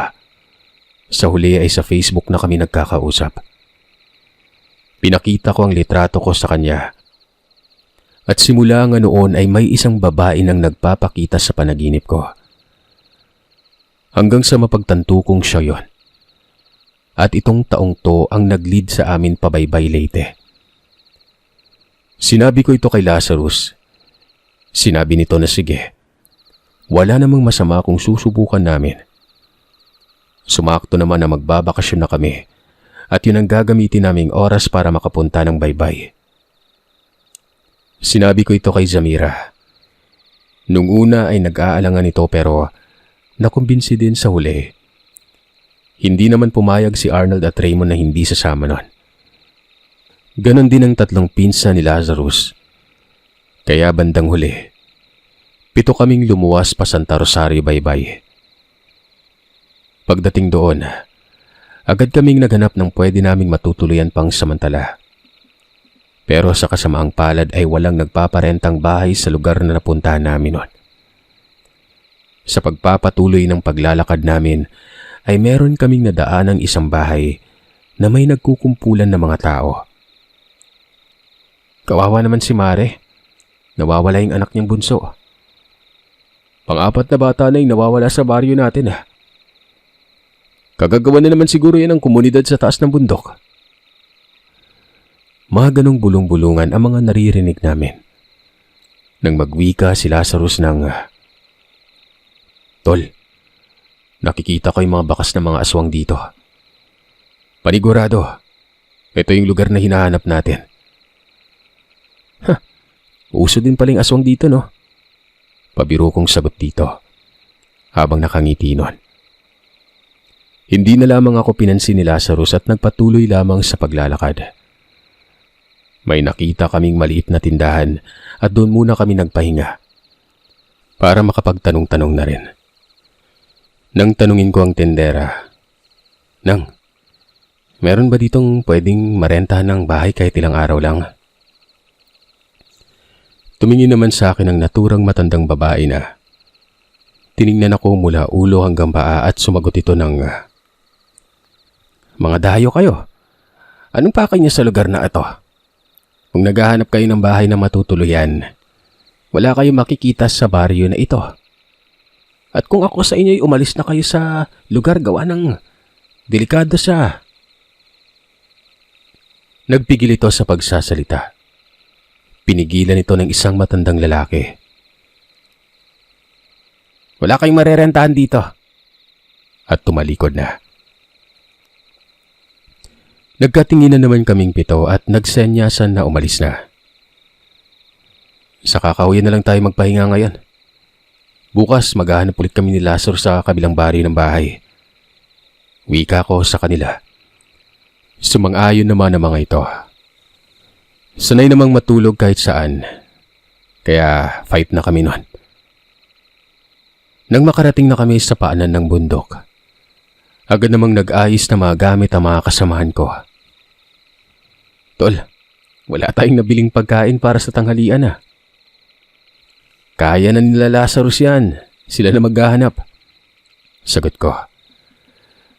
sa huli ay sa Facebook na kami nagkakausap. Pinakita ko ang litrato ko sa kanya. At simula nga noon ay may isang babae nang nagpapakita sa panaginip ko. Hanggang sa mapagtanto kong siya yon. At itong taong to ang nag-lead sa amin pabaybay Leyte. Sinabi ko ito kay Lazarus. Sinabi nito na sige. Wala namang masama kung susubukan namin. Sumakto naman na magbabakasyon na kami at yun ang gagamitin naming oras para makapunta ng baybay. Sinabi ko ito kay Zamira. Nung una ay nag-aalangan ito pero nakumbinsi din sa huli. Hindi naman pumayag si Arnold at Raymond na hindi sasama nun. Ganon din ang tatlong pinsa ni Lazarus. Kaya bandang huli, 7 kaming lumuwas pa Santa Rosario baybay. Pagdating doon, agad kaming naghanap ng pwede naming matutuluyan pang samantala. Pero sa kasamaang palad ay walang nagpaparentang bahay sa lugar na napuntahan namin noon. Sa pagpapatuloy ng paglalakad namin ay meron kaming nadaan ng isang bahay na may nagkukumpulan ng mga tao. Kawawa naman si Mare. Nawawala yung anak niyang bunso. Pang-4 na bata na yung nawawala sa baryo natin . Kagagawa na naman siguro yan ang komunidad sa taas ng bundok. Mga ganong bulong-bulungan ang mga naririnig namin. Nang magwika si Lazarus ng, Tol, nakikita ko yung mga bakas ng mga aswang dito. Panigurado, ito yung lugar na hinahanap natin. Uso din paling aswang dito, no? Pabiro kong sagot dito, habang nakangiti nun. Hindi na lamang ako pinansin ni Lazarus at nagpatuloy lamang sa paglalakad. May nakita kaming maliit na tindahan at doon muna kami nagpahinga para makapagtanong-tanong na rin. Nang tanungin ko ang tendera, Nang, meron ba ditong pwedeng marentahan ng bahay kahit ilang araw lang? Tumingin naman sa akin ang naturang matandang babae na tiningnan ako mula ulo hanggang paa at sumagot ito ng, Mga dayo kayo. Anong pakay niya sa lugar na ito? Kung naghahanap kayo ng bahay na matutuluyan, wala kayong makikita sa baryo na ito. At kung ako sa inyo'y umalis na kayo sa lugar gawa ng delikado siya. Nagpigil ito sa pagsasalita. Pinigilan ito ng isang matandang lalaki. Wala kayong marerentahan dito. At tumalikod na. Nagkatinginan naman kaming 7 at nagsenyasan na umalis na. Sa kakauyan na lang tayo magpahinga ngayon. Bukas maghahanap ulit kami ni Lazarus sa kabilang baryo ng bahay. Wika ko sa kanila. Sumang-ayon naman ang mga ito. Sanay namang matulog kahit saan. Kaya fight na kami noon. Nang makarating na kami sa paanan ng bundok, agad namang nag-ayos na mga gamit ang mga kasamahan ko. Tol, wala tayong nabiling pagkain para sa tanghalian . Kaya na nila Lazarus yan. Sila na maghahanap. Sagot ko.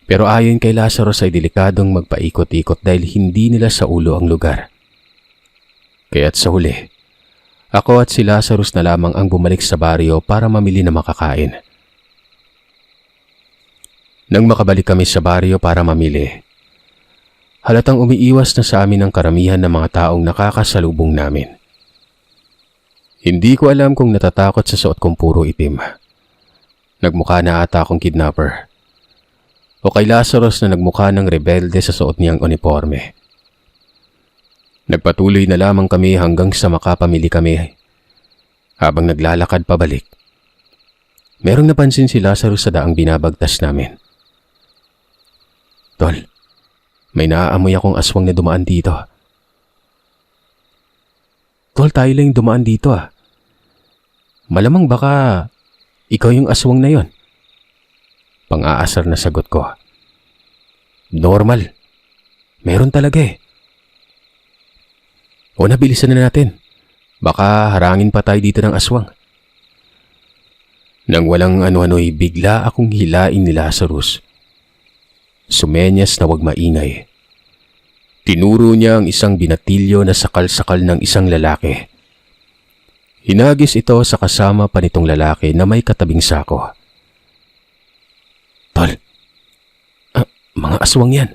Pero ayon kay Lazarus ay delikadong magpaikot-ikot dahil hindi nila sa ulo ang lugar. Kaya't sa huli, ako at si Lazarus na lamang ang bumalik sa baryo para mamili na makakain. Nang makabalik kami sa baryo para mamili, halatang umiiwas na sa amin ang karamihan ng mga taong nakakasalubong namin. Hindi ko alam kung natatakot sa suot kong puro itim. Nagmukha na ata akong kidnapper. O kay Lazarus na nagmukha ng rebelde sa suot niyang uniforme. Nagpatuloy na lamang kami hanggang sa makapamili kami. Habang naglalakad pabalik, merong napansin si Lazarus sa daang binabagtas namin. Tol, may naaamoy akong aswang na dumaan dito. Tol, tayo lang yung dumaan dito ah. Malamang baka ikaw yung aswang na yon. Pang-aasar na sagot ko. Normal. Meron talaga eh. O nabilisan na natin. Baka harangin pa tayo dito ng aswang. Nang walang ano-ano'y bigla akong hilain ni Lazarus. Sumenyas na wag maingay. Tinuro niya ang isang binatilyo na sakal-sakal ng isang lalaki. Hinagis ito sa kasama pa nitong lalaki na may katabing sako. Tol, mga aswang yan.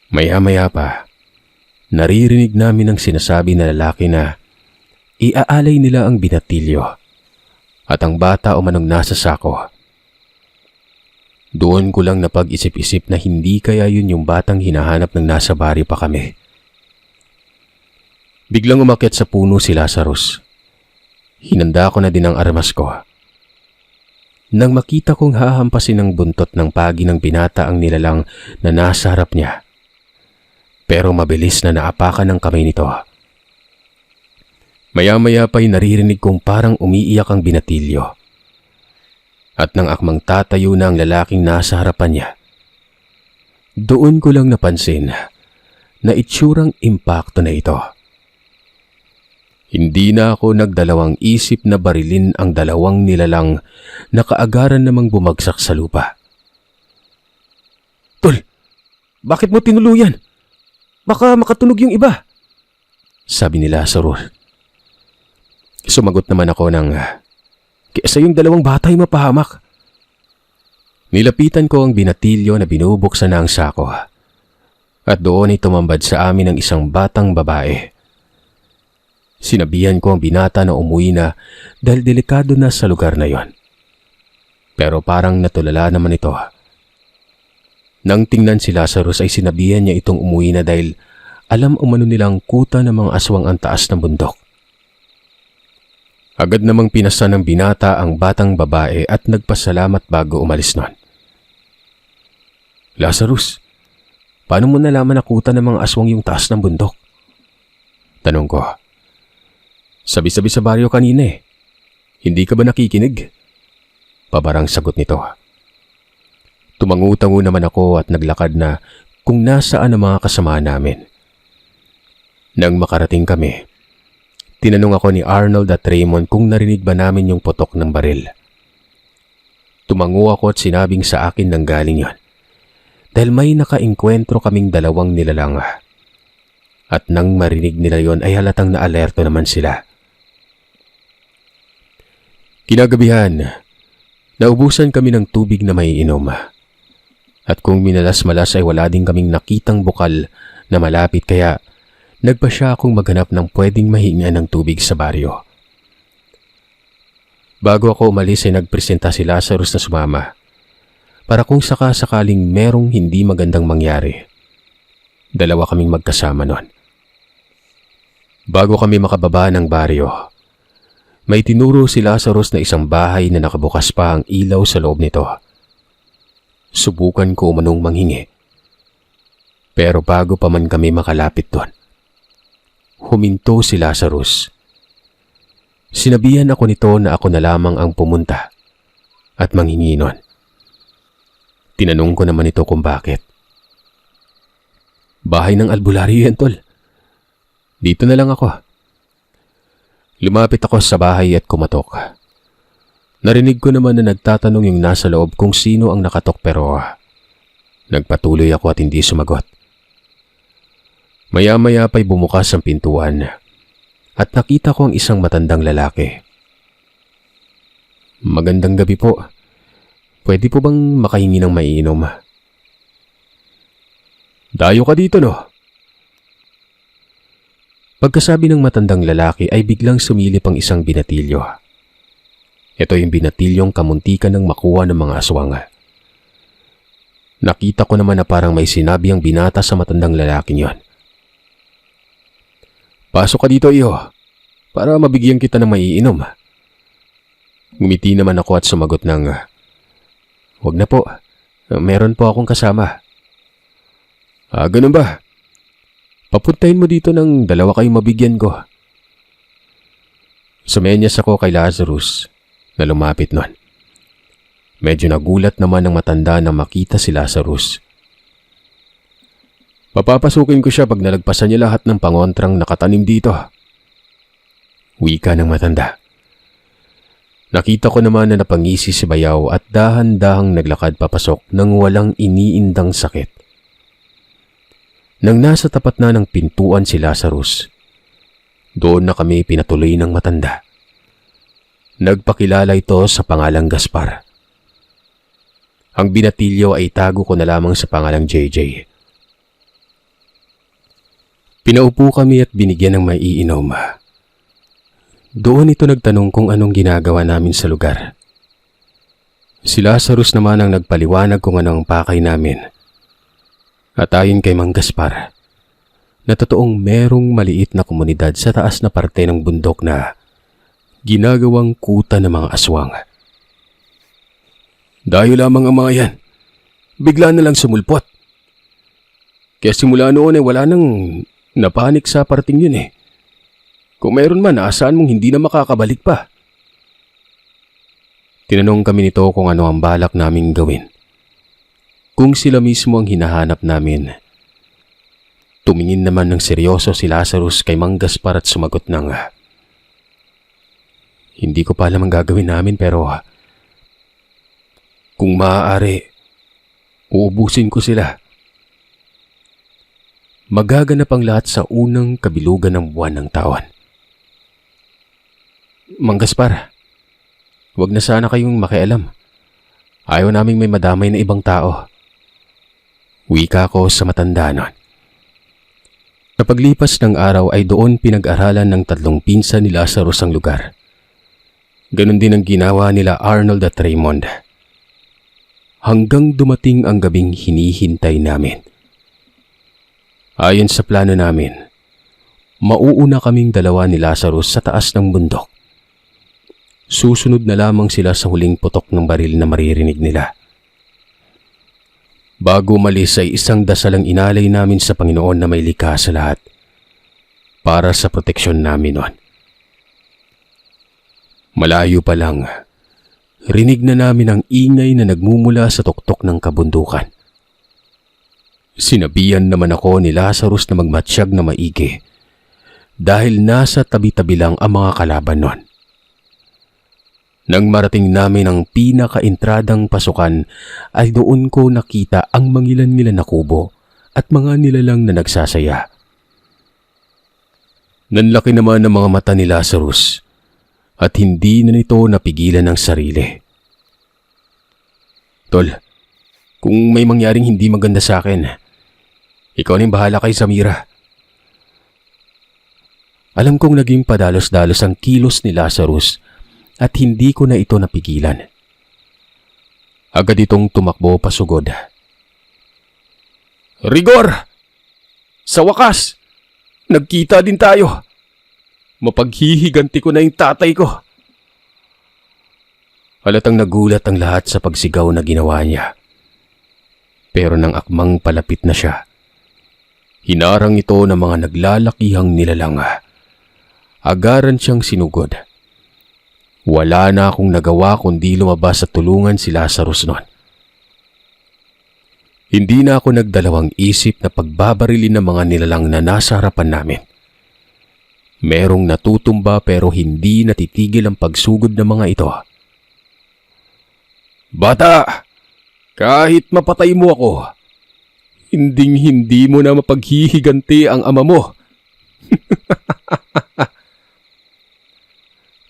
Maya-maya pa, naririnig namin ang sinasabi na lalaki na iaalay nila ang binatilyo at ang bata o manong nasa sako. Doon ko lang napag-isip-isip na hindi kaya yun yung batang hinahanap ng nasa baryo pa kami. Biglang umakyat sa puno si Lazarus. Hinanda ko na din ang armas ko. Nang makita kong hahampasin ng buntot ng pagi ng binata ang nilalang na nasa harap niya. Pero mabilis na naapakan ng kamay nito. Maya-maya pa'y naririnig kong parang umiiyak ang binatilyo. At nang akmang tatayo na ang lalaking nasa harapan niya, doon ko lang napansin na itsurang impakto na ito. Hindi na ako nagdalawang isip na barilin ang dalawang nilalang na kaagaran namang bumagsak sa lupa. Tol, bakit mo tinuluyan? Baka makatunog yung iba, sabi ni Lazarus. Sumagot naman ako ng, kaysa yung dalawang bata ay mapahamak. Nilapitan ko ang binatilyo na binubuksan na ang sako. At doon ay tumambad sa amin ang isang batang babae. Sinabihan ko ang binata na umuwi na dahil delikado na sa lugar na yon. Pero parang natulala naman ito. Nang tingnan si Lazarus ay sinabihan niya itong umuwi na dahil alam umano nilang kuta ng mga aswang ang taas ng bundok. Agad namang pinasa ng binata ang batang babae at nagpasalamat bago umalis nun. Lazarus, paano mo nalaman na kuta ng mga aswang yung taas ng bundok? Tanong ko. Sabi-sabi sa baryo kanina eh. Hindi ka ba nakikinig? Pabarang sagot nito. Tumangu-tangu naman ako at naglakad na kung nasaan ang mga kasama namin. Nang makarating kami, tinanong ako ni Arnold at Raymond kung narinig ba namin yung putok ng baril. Tumangu ako at sinabing sa akin nang galing yon. Dahil may nakainkwentro kaming dalawang nilalang. At nang marinig nila yon ay halatang naalerto naman sila. Kinagabihan, naubusan kami ng tubig na may inom. At kung minalas-malas ay wala din kaming nakitang bukal na malapit kaya nagpa siya akong maghanap ng pwedeng mahinga ng tubig sa baryo. Bago ako umalis ay nagpresenta si Lazarus na sumama para kung sakasakaling merong hindi magandang mangyari. Dalawa kaming magkasama nun. Bago kami makababa ng baryo, may tinuro si Lazarus na isang bahay na nakabukas pa ang ilaw sa loob nito. Subukan ko umanong manghingi. Pero bago pa man kami makalapit doon, huminto si Lazarus. Sinabihan ako nito na ako na lamang ang pumunta at manghingi nun. Tinanong ko naman ito kung bakit. Bahay ng albularyo yan, tol. Dito na lang ako. Lumapit ako sa bahay at kumatok. Narinig ko naman na nagtatanong yung nasa loob kung sino ang nakatok pero nagpatuloy ako at hindi sumagot. Maya-maya pa'y bumukas ang pintuan at nakita ko ang isang matandang lalaki. Magandang gabi po. Pwede po bang makahingi ng maiinom? Dayo ka dito, no? Pagkasabi ng matandang lalaki ay biglang sumilip ang isang binatilyo. Ito yung binatilyong kamuntikan ng makuha ng mga aswang. Nakita ko naman na parang may sinabi ang binata sa matandang lalaking yon. Pasok ka dito, iyo, para mabigyan kita ng maiinom. Ngumiti naman ako at sumagot ng, "Huwag na po, meron po akong kasama." Ganun ba? Papuntahin mo dito ng 2 kayong mabigyan ko. Sumenyas ako kay Lazarus na lumapit nun. Medyo nagulat naman ang matanda na makita si Lazarus. Papapasukin ko siya pag nalagpasan niya lahat ng pangontrang nakatanim dito. Wika ng matanda. Nakita ko naman na napangisi si Bayaw at dahan-dahang naglakad papasok nang walang iniindang sakit. Nang nasa tapat na ng pintuan si Lazarus, doon na kami pinatuloy ng matanda. Nagpakilala ito sa pangalang Gaspar. Ang binatilyo ay itago ko na lamang sa pangalang JJ. Pinaupo kami at binigyan ng maiinom. Doon ito nagtanong kung anong ginagawa namin sa lugar. Si Lazarus naman ang nagpaliwanag kung anong pakay namin. At ayon kay Mang Gaspar, na totoong merong maliit na komunidad sa taas na parte ng bundok na ginagawang kuta ng mga aswang. Dayo lamang ang mga yan. Bigla na lang sumulpot. Kaya simula noon ay wala nang napanik sa parting yun eh. Kung mayroon man, asaan mong hindi na makakabalik pa? Tinanong kami nito kung ano ang balak naming gawin. Kung sila mismo ang hinahanap namin. Tumingin naman ng seryoso si Lazarus kay Mang Gaspar at sumagot ng, "Hindi ko pa alam ang gagawin namin pero kung maaari, uubusin ko sila. Magaganap ang lahat sa unang kabilugan ng buwan ng taon." Mang Gaspar, huwag na sana kayong makialam. Ayaw naming may madamay na ibang tao. Wika ko sa matanda nun. Napaglipas ng araw ay doon pinag-aralan ng 3 pinsan ni Lazarus ang lugar. Ganon din ang ginawa nila Arnold at Raymond. Hanggang dumating ang gabing hinihintay namin. Ayon sa plano namin, mauuna kaming 2 ni Lazarus sa taas ng bundok. Susunod na lamang sila sa huling putok ng baril na maririnig nila. Bago umalis ay isang dasal ang inalay namin sa Panginoon na may likha sa lahat para sa proteksyon namin noon. Malayo pa lang, rinig na namin ang ingay na nagmumula sa tuktok ng kabundukan. Sinabihan naman ako ni Lazarus na magmatsyag na maigi dahil nasa tabi-tabi lang ang mga kalaban noon. Nang marating namin ang pinaka-entradang pasukan ay doon ko nakita ang mangilan-ngilan na kubo at mga nilalang na nagsasaya. Nanlaki naman ang mga mata ni Lazarus at hindi na nito napigilan ang sarili. "Tol, kung may mangyaring hindi maganda sa akin, ikaw na yung bahala kay Samira." Alam kong naging padalos-dalos ang kilos ni Lazarus at hindi ko na ito napigilan. Agad itong tumakbo pasugod. "Rigor! Sa wakas, nagkita din tayo. Mapaghihiganti ko na yung tatay ko." Halatang nagulat ang lahat sa pagsigaw na ginawa niya. Pero nang akmang palapit na siya, hinarang ito ng mga naglalakihang nilalang. Agaran siyang sinugod. Wala na akong nagawa kundi lumabas at tulungan si Lazarus noon. Hindi na ako nagdalawang isip na pagbabarilin ng mga nilalang na nasa harapan namin. Merong natutumba pero hindi natitigil ang pagsugod ng mga ito. "Bata, kahit mapatay mo ako, hinding-hindi mo na mapaghihiganti ang ama mo."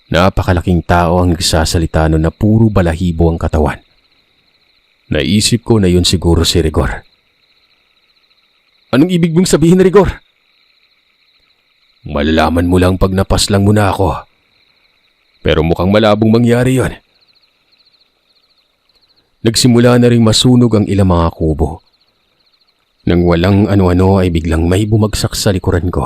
Napakalaking tao ang nagsasalita noon na puro balahibo ang katawan. Naisip ko na yun siguro si Rigor. Anong ibig mong sabihin, Rigor? Malalaman mo lang pag napaslang mo na ako. Pero mukhang malabong mangyari yon. Nagsimula na ring masunog ang ilang mga kubo. Nang walang ano-ano ay biglang may bumagsak sa likuran ko.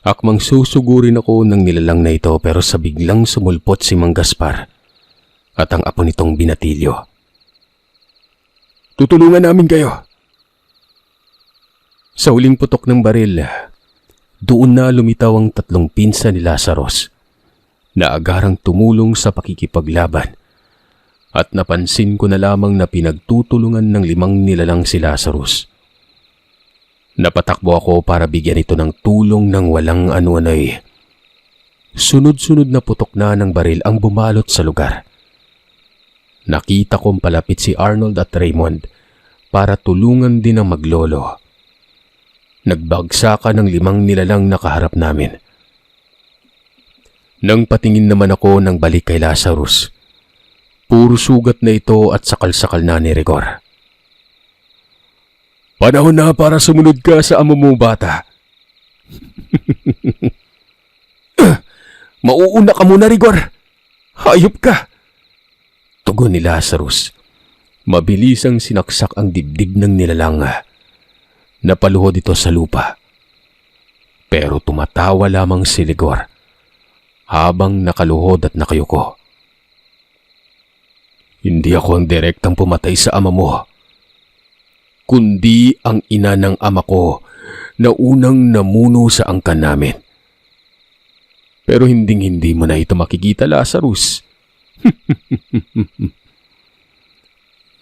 Akmang susugurin ako ng nilalang na ito pero sa biglang sumulpot si Mang Gaspar at ang apo nitong binatilyo. Tutulungan namin kayo. Sa huling putok ng baril, doon na lumitaw ang 3 pinsan ni Lazarus na agarang tumulong sa pakikipaglaban at napansin ko na lamang na pinagtutulungan ng 5 nilalang si Lazarus. Napatakbo ako para bigyan ito ng tulong ng walang ano-ano'y. Sunod-sunod na putok na ng baril ang bumalot sa lugar. Nakita kong palapit si Arnold at Raymond para tulungan din ang maglolo. Nagbagsakan ng 5 nilalang nakaharap namin. Nang patingin naman ako ng balik kay Lazarus, puro sugat na ito at sakal-sakal na ni Rigor. Panahon na para sumunod ka sa amo mo, bata. Mauuna ka muna, Rigor. Hayop ka. Tugon ni Lazarus. Mabilis ang sinaksak ang dibdib ng nilalang. Napaluhod ito sa lupa. Pero tumatawa lamang si Rigor habang nakaluhod at nakayuko. Hindi ako ang direktang pumatay sa ama mo, kundi ang ina ng ama ko na unang namuno sa angkan namin. Pero hindi mo na ito makikita, Lazarus.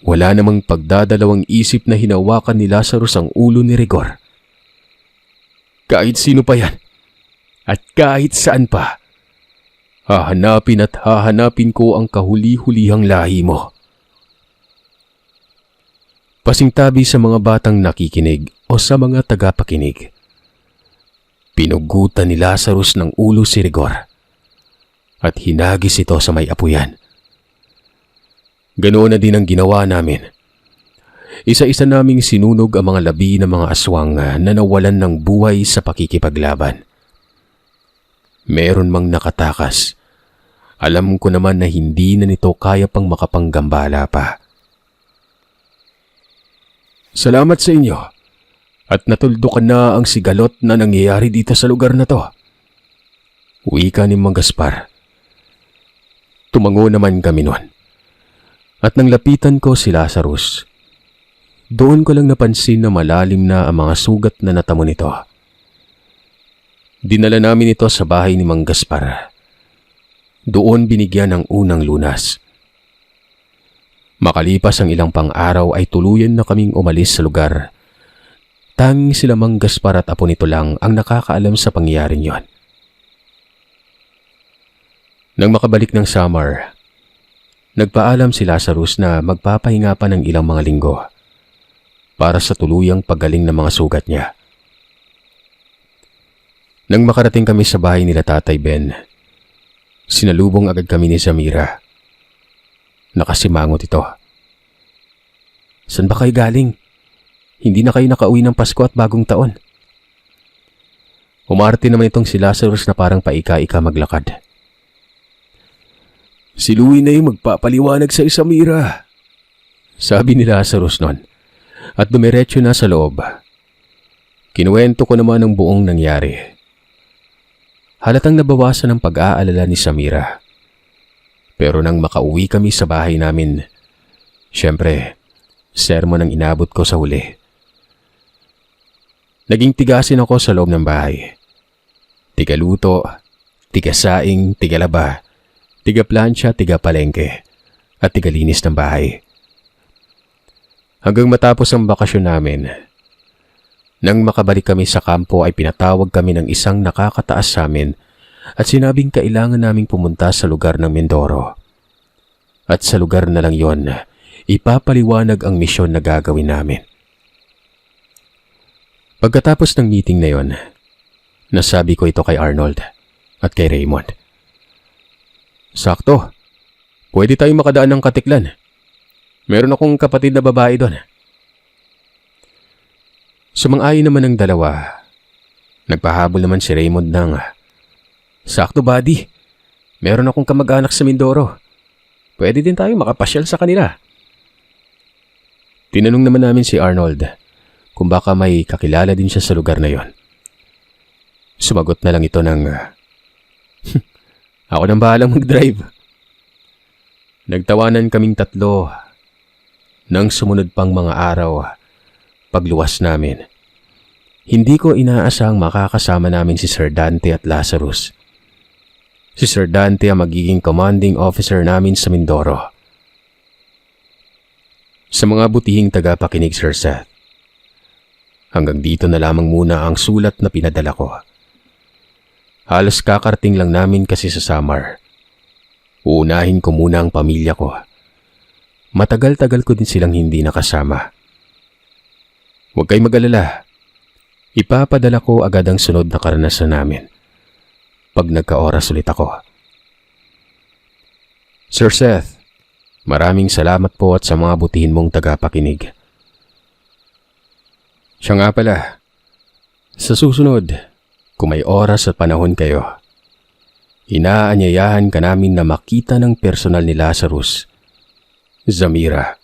Wala namang pagdadalawang isip na hinawakan ni Lazarus ang ulo ni Rigor. Kahit sino pa yan, at kahit saan pa, hahanapin at hahanapin ko ang kahuli-hulihang lahi mo. Pasingtabi sa mga batang nakikinig o sa mga tagapakinig. Pinugutan ni Lazarus ng ulo si Rigor at hinagis ito sa may apuyan. Ganoon na din ang ginawa namin. Isa-isa naming sinunog ang mga labi ng mga aswang na nawalan ng buhay sa pakikipaglaban. Meron mang nakatakas. Alam ko naman na hindi na nito kaya pang makapanggambala pa. Salamat sa inyo at natuldukan na ang sigalot na nangyayari dito sa lugar na to. Wika ni Mang Gaspar. Tumango naman kami nun. At nang lapitan ko si Lazarus, doon ko lang napansin na malalim na ang mga sugat na natamo nito. Dinala namin ito sa bahay ni Mang Gaspar. Doon binigyan ng unang lunas. Makalipas ang ilang pang-araw ay tuluyan na kaming umalis sa lugar. Tanging sila Mang Gaspar at apo nito lang ang nakakaalam sa pangyayaring yon. Nang makabalik ng summer, nagpaalam si Lazarus na magpapahinga pa ng ilang mga linggo para sa tuluyang paggaling ng mga sugat niya. Nang makarating kami sa bahay nila Tatay Ben, sinalubong agad kami ni Samira. Nakasimangot ito. Saan ba kayo galing? Hindi na kayo nakauwi ng Pasko at Bagong Taon. Umarte naman itong si Lazarus na parang paika-ika maglakad. Si Louie na yung magpapaliwanag sa Samira, sabi ni Lazarus nun, at dumiretso na sa loob. Kinuwento ko naman ang buong nangyari. Halatang nabawasan ang pag-aalala ni Samira. Pero nang makauwi kami sa bahay namin, syempre, sermon ang inabot ko sa huli. Naging tigasin ako sa loob ng bahay. Tigaluto, tigasaing, tigalaba, tiga-plansya, tiga-palengke, at tigalinis ng bahay. Hanggang matapos ang bakasyon namin. Nang makabalik kami sa kampo ay pinatawag kami ng isang nakakataas sa amin at sinabing kailangan naming pumunta sa lugar ng Mindoro. At sa lugar na lang yon, ipapaliwanag ang misyon na gagawin namin. Pagkatapos ng meeting na yon, nasabi ko ito kay Arnold at kay Raymond. Sakto, pwede tayong makadaan ng Katiklan. Meron akong kapatid na babae doon. Sumang-ayon naman ng dalawa. Nagpahabol naman si Raymond ng, "Sakto, buddy. Meron akong kamag-anak sa Mindoro. Pwede din tayo makapasyal sa kanila." Tinanong naman namin si Arnold kung baka may kakilala din siya sa lugar na yon. Sumagot na lang ito ng, "Ako nang bahalang mag-drive." Nagtawanan kaming tatlo. Nang sumunod pang mga araw, pagluwas namin, hindi ko inaasahang makakasama namin si Sir Dante at Lazarus. Si Sir Dante ang magiging commanding officer namin sa Mindoro. Sa mga butihing tagapakinig, Sir Seth, hanggang dito na lamang muna ang sulat na pinadala ko. Halos kakarating lang namin kasi sa Samar. Uunahin ko muna ang pamilya ko. Matagal-tagal ko din silang hindi nakasama. Huwag kayong mag-alala. Ipapadala ko agad ang sunod na karanasan namin pag nagka-oras ulit ako. Sir Seth, maraming salamat po at sa mga butihin mong tagapakinig. Siya nga pala, sa susunod, kung may oras at panahon kayo, inaanyayahan ka namin na makita ng personal ni Lazarus, Zamira,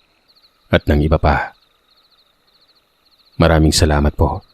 at ng iba pa. Maraming salamat po.